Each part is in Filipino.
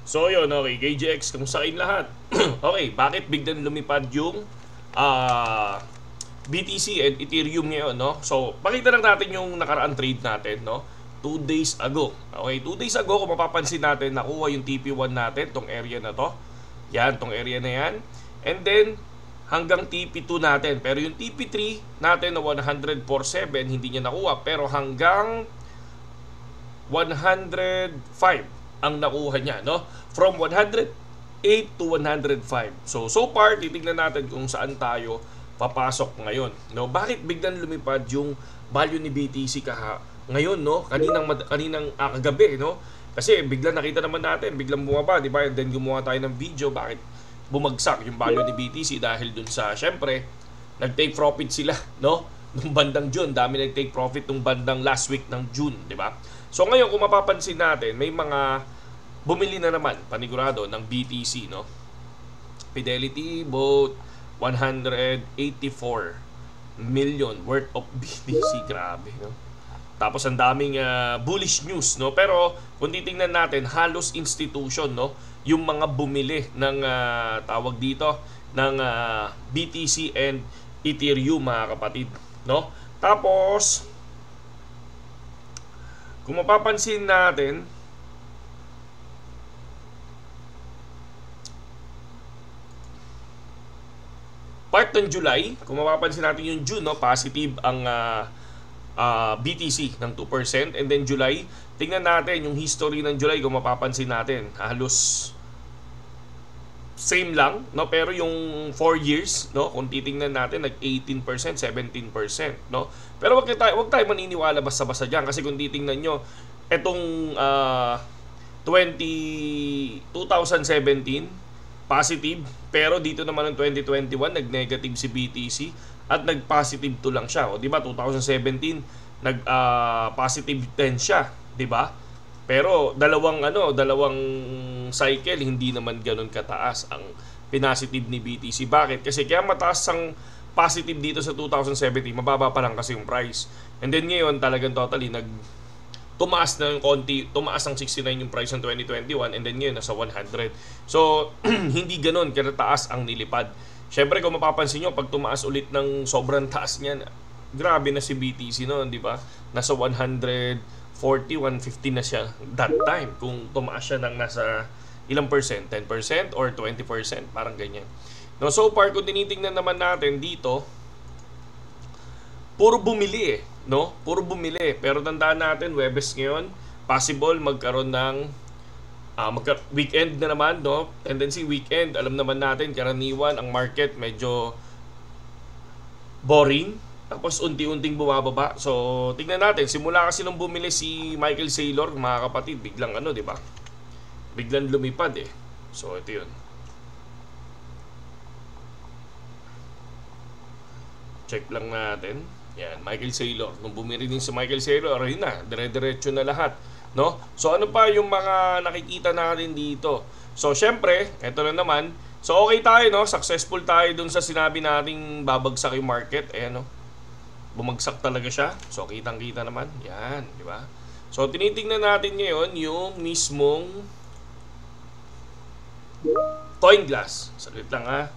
So yun, okay, KGX, kamusta kayong lahat? Okay, bakit biglang lumipad yung BTC and Ethereum ngayon, no? So, pakita lang natin yung nakaraan trade natin, no? 2 days ago. Okay, 2 days ago, kung mapapansin natin, nakuha yung TP1 natin, tong area na to. Yan, tong area na yan. And then, hanggang TP2 natin. Pero yung TP3 natin na 104.7, hindi niya nakuha. Pero hanggang 105 ang nakuha niya, no? From 108 to 105. So far, titignan natin kung saan tayo papasok ngayon, no? Bakit biglang lumipad yung value ni BTC ngayon, no? Kaninang kagabi, no? Kasi biglang nakita naman natin, biglang bumaba, di ba? And then gumawa tayo ng video, bakit bumagsak yung value ni BTC dahil dun sa, syempre, nag-take profit sila, no? Nung bandang June, dami nag-take profit nung bandang last week ng June, di ba? So ngayon, kung mapapansin natin, may mga bumili na naman, panigurado, ng BTC, no? Fidelity, both 184 million worth of BTC, grabe, no? Tapos ang daming bullish news, no? Pero kung titingnan natin, halos institution, no? Yung mga bumili ng tawag dito ng BTC and Ethereum, mga kapatid, no? Tapos kung mapapansin natin, part ng July, kung mapapansin natin yung June, no, positive ang BTC ng 2%. And then July, tingnan natin yung history ng July, kung mapapansin natin, halos same lang, no? Pero yung 4 years, no, kung titingnan natin, nag 18%, 17%, no? Pero wag tayo maniniwala basta-basta diyan, kasi kung titingnan nyo, etong 2017 positive, pero dito naman ng 2021 nag-negative si BTC at nag-positive 2 lang siya. O di ba 2017 nag-positive 10 siya, di ba? Pero dalawang cycle hindi naman ganoon kataas ang pinasitive ni BTC. Bakit? Kasi kaya mataas ang positive dito sa 2017, mababa pa lang kasi yung price. And then ngayon talagang totally tumaas na yung konti, tumaas ng 69 yung price ng 2021, and then ngayon nasa 100. So, hindi ganoon kataas ang nilipad. Syempre kung mapapansin nyo, pag tumaas ulit ng sobrang taas niyan, grabe na si BTC noon, di ba? Nasa 140, 150 na siya that time. Kung tumaas siya ng nasa ilang percent, 10% or 20%, parang ganyan. No, so far, kung tinitingnan naman natin dito, puro bumili no? Puro bumili. Pero tandaan natin, Webes ngayon, possible magkaroon ng weekend na naman, no? Tendency weekend, alam naman natin, karaniwan ang market medyo boring. Tapos unti-unting bumababa. So, tingnan natin, simula kasi nung bumili si Michael Saylor, mga kapatid, biglang di ba? Biglang lumipad So, ito 'yun. Check lang natin. Yan, Michael Saylor. Nung bumili din si Michael Saylor, ayun na, dire-diretso na lahat, no? So ano pa yung mga nakikita natin dito? So syempre, eto na naman. So okay tayo, no? Successful tayo dun sa sinabi nating babagsak yung market. Ayan, no? Bumagsak talaga siya. So kitang-kita naman. Yan, di ba? So tinitingnan natin ngayon yung mismong coin glass. Saglit lang, ha.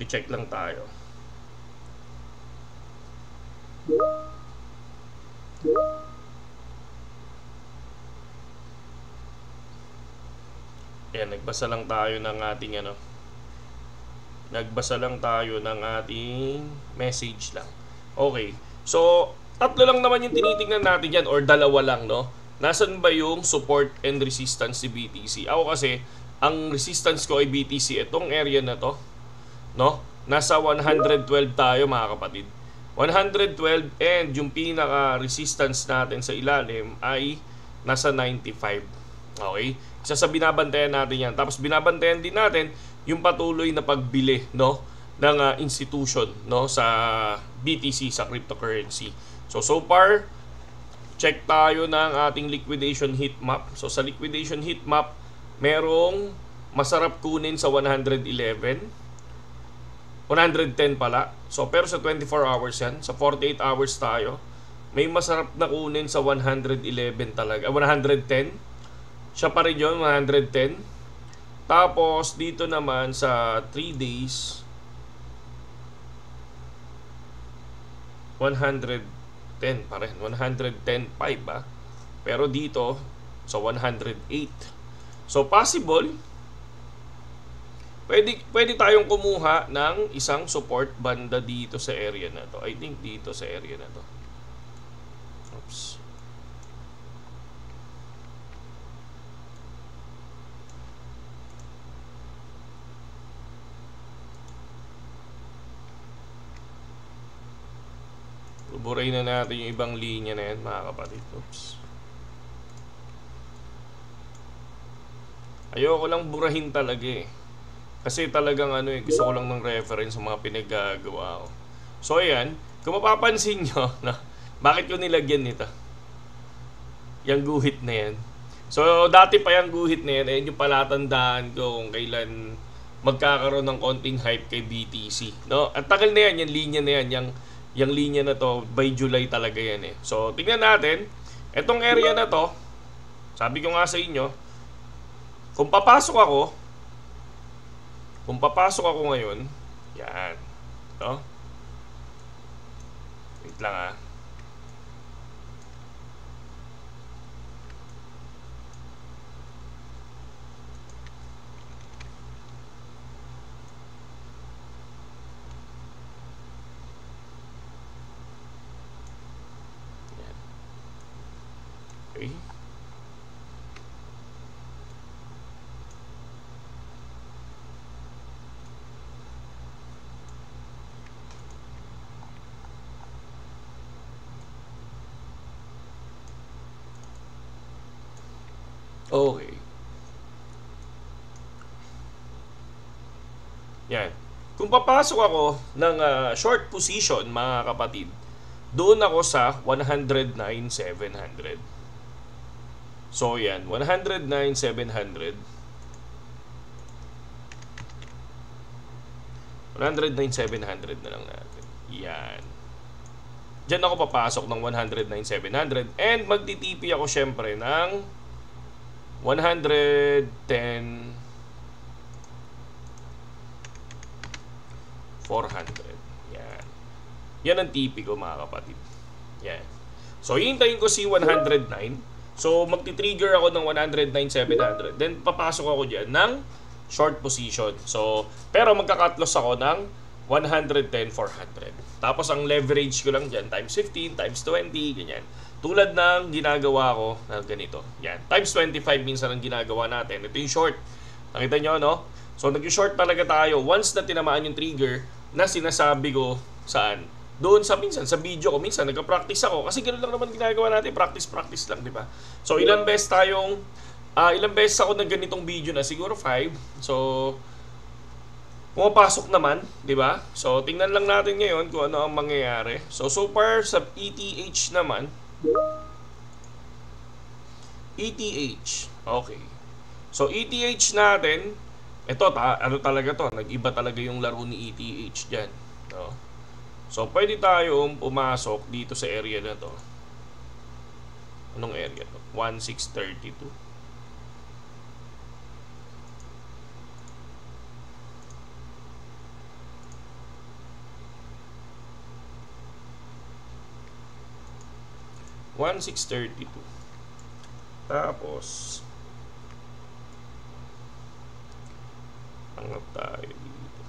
I-check lang tayo. Ayan, nagbasa lang tayo ng ating message lang. Okay. So, tatlo lang naman yung tinitingnan natin yan, or dalawa lang, no? Nasaan ba yung support and resistance ni BTC? Ako kasi, ang resistance ko ay BTC, itong area na to, no? Nasa 112 tayo, mga kapatid. 112, and yung pinaka-resistance natin sa ilalim ay nasa 95. Okay? Isa sa binabantayan natin yan. Tapos binabantayan din natin yung patuloy na pagbili, no, ng institution, no, sa BTC, sa cryptocurrency. So far, check tayo ng ating liquidation heat map. So sa liquidation heat map, merong masarap kunin sa 111. 110 pala. So, pero sa 24 hours yan. Sa 48 hours tayo. May masarap na kunin sa 111 talaga. 110. Siya pa rin yun, 110. Tapos dito naman sa 3 days 110 pa rin, 110.5 ba? Pero dito sa 108. So possible pwede tayong kumuha ng isang support banda dito sa area na to. I think dito sa area na to. Oops. Buburay na natin yung ibang linya na yan, mga kapatid. Oops. Ayoko lang burahin talaga eh. Kasi talagang gusto ko lang ng reference sa mga pinaggagawa ko. So ayan, kung mapapansin nyo, bakit ko nilagyan nito? Yung guhit na yan. So dati pa yung guhit na yan, ayun yung palatandaan ko kung kailan magkakaroon ng konting hype kay BTC. No? At tagal na yan, yung linya na yan, yung linya na to, by July talaga yan eh. So tingnan natin, etong area na to, sabi ko nga sa inyo, kung papasok ako ngayon, yan. No? Wait lang ah. Yan. Okay. Okay. Yan. Kung papasok ako ng short position, mga kapatid, doon ako sa 109,700. So yan, 109,700. 109,700 na lang natin. Yan. Diyan ako papasok ng 109,700 and magtitipi ako syempre ng 110,400. Yan. Yan ang TP ko, mga kapatid. Yan. So, hihintayin ko si 109. So, magti-trigger ako ng 109,700. Then, papasok ako dyan ng short position. So, pero magka-cut loss ako ng 110,400. Tapos, ang leverage ko lang dyan, times 15, times 20, ganyan. Tulad ng ginagawa ko na ganito. Yan. Times 25 minsan ang ginagawa natin. Ito yung short. Nakita nyo, no? So, nag-short talaga tayo once na tinamaan yung trigger na sinasabi ko saan. Doon sa minsan, sa video ko, minsan nagka-practice ako. Kasi ganoon lang naman ginagawa natin. Practice lang, di ba? So, ilang beses ako na ganitong video na? Siguro 5. So, pumapasok naman, di ba? So, tingnan lang natin ngayon kung ano ang mangyayari. So far sa ETH naman, ETH. Okay. So, ETH natin, ito, ano talaga to? Nag-iba talaga yung laro ni ETH dyan. No? So, pwede tayong pumasok dito sa area na to. Anong area to? 1632. Tapos angat tayo dito.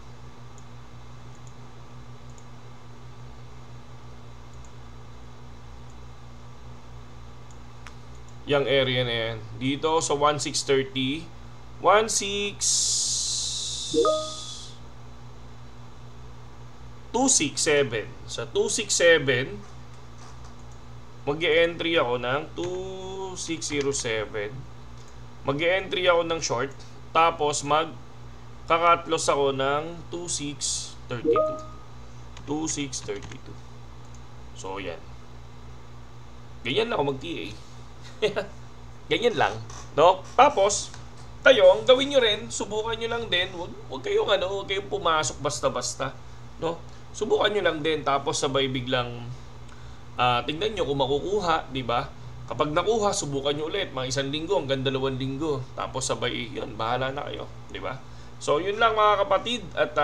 Yang area na yan. Dito sa 1630, 267. Sa 267 mag-e-entry ako ng 2607. Mag-e-entry ako ng short. Tapos mag-cut loss ako ng 2632. 2632. So, yan. Ganyan lang ako mag-TA. Ganyan lang. No? Tapos, kayo, ang gawin nyo rin, subukan nyo lang din. Huwag kayong pumasok basta-basta. No? Subukan nyo lang din. Tapos, sabay biglang tingnan nyo kung makukuha, di ba? Kapag nakuha, subukan nyo ulit, mga 1 linggo hanggang 2 linggo. Tapos sabay, yun, bahala na kayo. Di ba? So, yun lang mga kapatid. At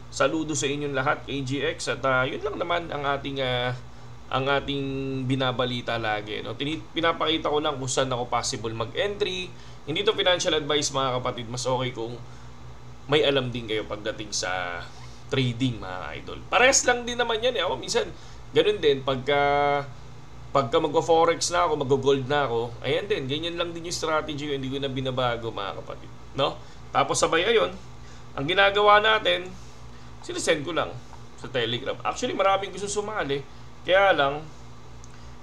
saludo sa inyong lahat, KGX. At yun lang naman ang ating binabalita lagi. No? Pinapakita ko lang kung saan ako possible mag-entry. Hindi to financial advice mga kapatid. Mas okay kung may alam din kayo pagdating sa trading mga idol. Parehas lang din naman yan. Ako minsan, ganun din. Pagka magpo-forex na ako, mag-gold na ako, ayan din, ganyan lang din yung strategy ko, hindi ko na binabago mga kapatid. No? Tapos sabay ayon, ang ginagawa natin, sinesend ko lang sa Telegram. Actually, maraming gusto sumali. Kaya lang,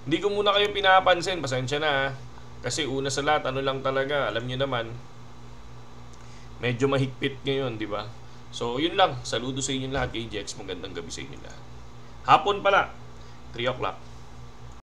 hindi ko muna kayo pinapansin. Pasensya na. Kasi una sa lahat, ano lang talaga, alam nyo naman, medyo mahigpit ngayon, di ba? So, yun lang. Saludo sa inyo lahat, KGX. Magandang gabi sa inyo lahat. Hapon pala, 3 o'clock.